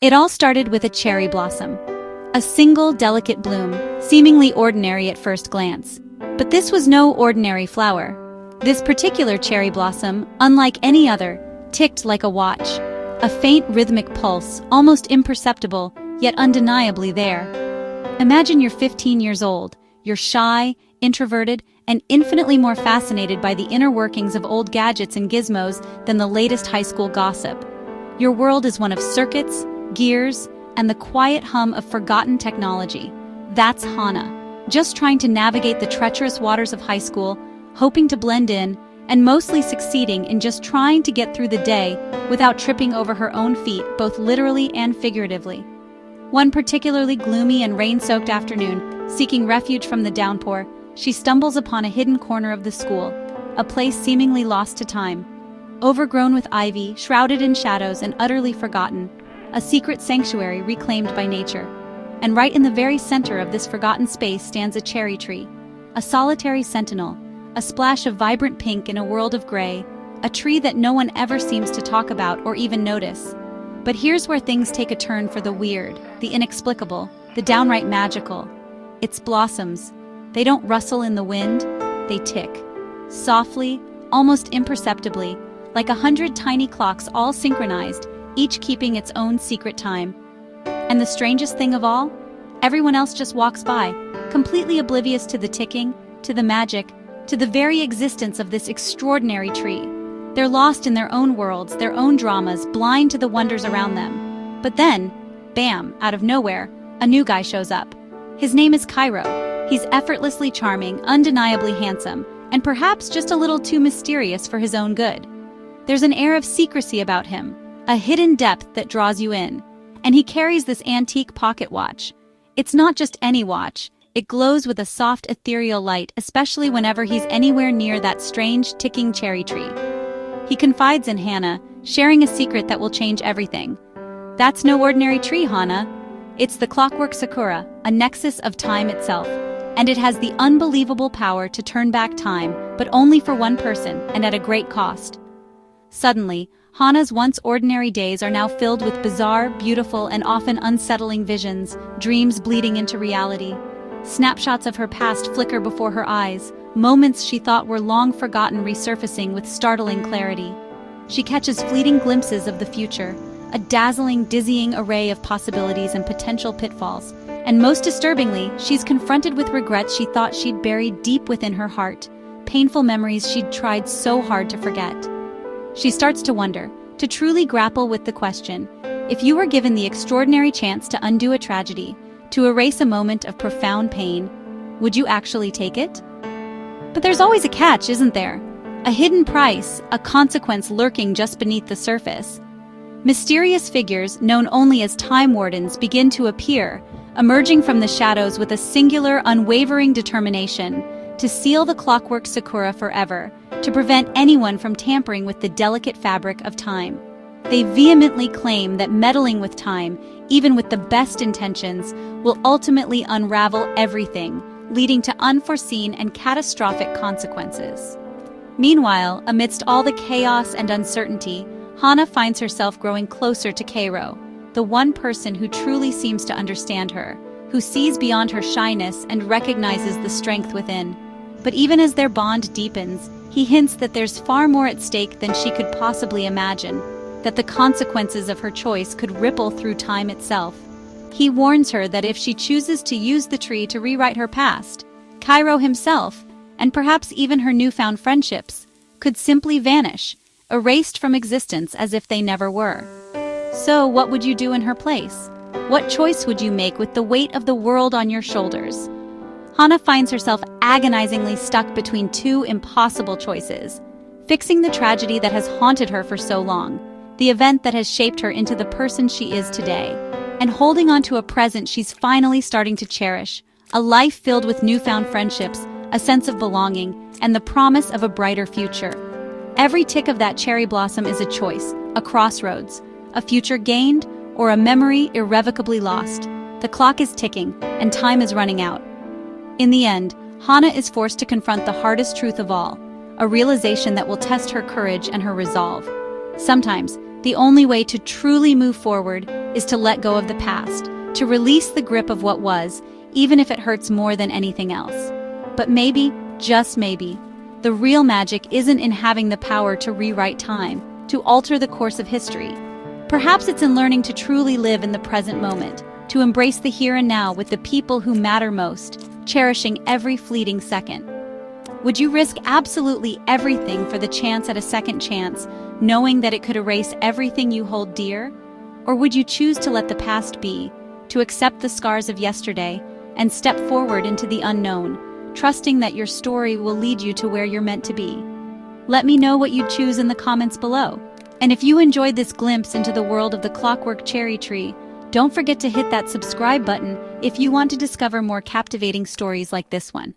It all started with a cherry blossom. A single delicate bloom, seemingly ordinary at first glance. But this was no ordinary flower. This particular cherry blossom, unlike any other, ticked like a watch. A faint rhythmic pulse, almost imperceptible, yet undeniably there. Imagine you're 15 years old. You're shy, introverted, and infinitely more fascinated by the inner workings of old gadgets and gizmos than the latest high school gossip. Your world is one of circuits, gears, and the quiet hum of forgotten technology. That's Hana, just trying to navigate the treacherous waters of high school, hoping to blend in, and mostly succeeding in just trying to get through the day without tripping over her own feet, both literally and figuratively. One particularly gloomy and rain-soaked afternoon, seeking refuge from the downpour, she stumbles upon a hidden corner of the school, a place seemingly lost to time. Overgrown with ivy, shrouded in shadows, and utterly forgotten, a secret sanctuary reclaimed by nature. And right in the very center of this forgotten space stands a cherry tree, a solitary sentinel, a splash of vibrant pink in a world of gray, a tree that no one ever seems to talk about or even notice. But here's where things take a turn for the weird, the inexplicable, the downright magical. Its blossoms. They don't rustle in the wind, they tick. Softly, almost imperceptibly, like 100 tiny clocks all synchronized, each keeping its own secret time. And the strangest thing of all? Everyone else just walks by, completely oblivious to the ticking, to the magic, to the very existence of this extraordinary tree. They're lost in their own worlds, their own dramas, blind to the wonders around them. But then, bam, out of nowhere, a new guy shows up. His name is Cairo. He's effortlessly charming, undeniably handsome, and perhaps just a little too mysterious for his own good. There's an air of secrecy about him, a hidden depth that draws you in. And he carries this antique pocket watch. It's not just any watch. It glows with a soft ethereal light, especially whenever he's anywhere near that strange ticking cherry tree. He confides in Hana, sharing a secret that will change everything. That's no ordinary tree, Hana. It's the Clockwork Sakura, a nexus of time itself. And it has the unbelievable power to turn back time, but only for one person and at a great cost. Suddenly, Hana's once ordinary days are now filled with bizarre, beautiful, and often unsettling visions, dreams bleeding into reality. Snapshots of her past flicker before her eyes, moments she thought were long forgotten resurfacing with startling clarity. She catches fleeting glimpses of the future, a dazzling, dizzying array of possibilities and potential pitfalls. And most disturbingly, she's confronted with regrets she thought she'd buried deep within her heart, painful memories she'd tried so hard to forget. She starts to wonder, to truly grapple with the question, if you were given the extraordinary chance to undo a tragedy, to erase a moment of profound pain, would you actually take it? But there's always a catch, isn't there? A hidden price, a consequence lurking just beneath the surface. Mysterious figures, known only as Time Wardens, begin to appear, emerging from the shadows with a singular, unwavering determination to seal the Clockwork Sakura forever, to prevent anyone from tampering with the delicate fabric of time. They vehemently claim that meddling with time, even with the best intentions, will ultimately unravel everything, leading to unforeseen and catastrophic consequences. Meanwhile, amidst all the chaos and uncertainty, Hana finds herself growing closer to Cairo, the one person who truly seems to understand her, who sees beyond her shyness and recognizes the strength within. But even as their bond deepens, he hints that there's far more at stake than she could possibly imagine, that the consequences of her choice could ripple through time itself. He warns her that if she chooses to use the tree to rewrite her past, Cairo himself, and perhaps even her newfound friendships, could simply vanish, erased from existence as if they never were. So what would you do in her place? What choice would you make with the weight of the world on your shoulders? Hana finds herself agonizingly stuck between two impossible choices: fixing the tragedy that has haunted her for so long, the event that has shaped her into the person she is today, and holding on to a present she's finally starting to cherish, a life filled with newfound friendships, a sense of belonging, and the promise of a brighter future. Every tick of that cherry blossom is a choice, a crossroads, a future gained, or a memory irrevocably lost. The clock is ticking, and time is running out. In the end, Hana is forced to confront the hardest truth of all, a realization that will test her courage and her resolve. Sometimes, The only way to truly move forward is to let go of the past, to release the grip of what was, even if it hurts more than anything else. But maybe, just maybe, the real magic isn't in having the power to rewrite time, to alter the course of history. Perhaps it's in learning to truly live in the present moment, to embrace the here and now with the people who matter most, cherishing every fleeting second. Would you risk absolutely everything for the chance at a second chance, knowing that it could erase everything you hold dear? Or would you choose to let the past be, to accept the scars of yesterday, and step forward into the unknown, trusting that your story will lead you to where you're meant to be? Let me know what you choose in the comments below. And if you enjoyed this glimpse into the world of the Clockwork Cherry Tree, don't forget to hit that subscribe button if you want to discover more captivating stories like this one.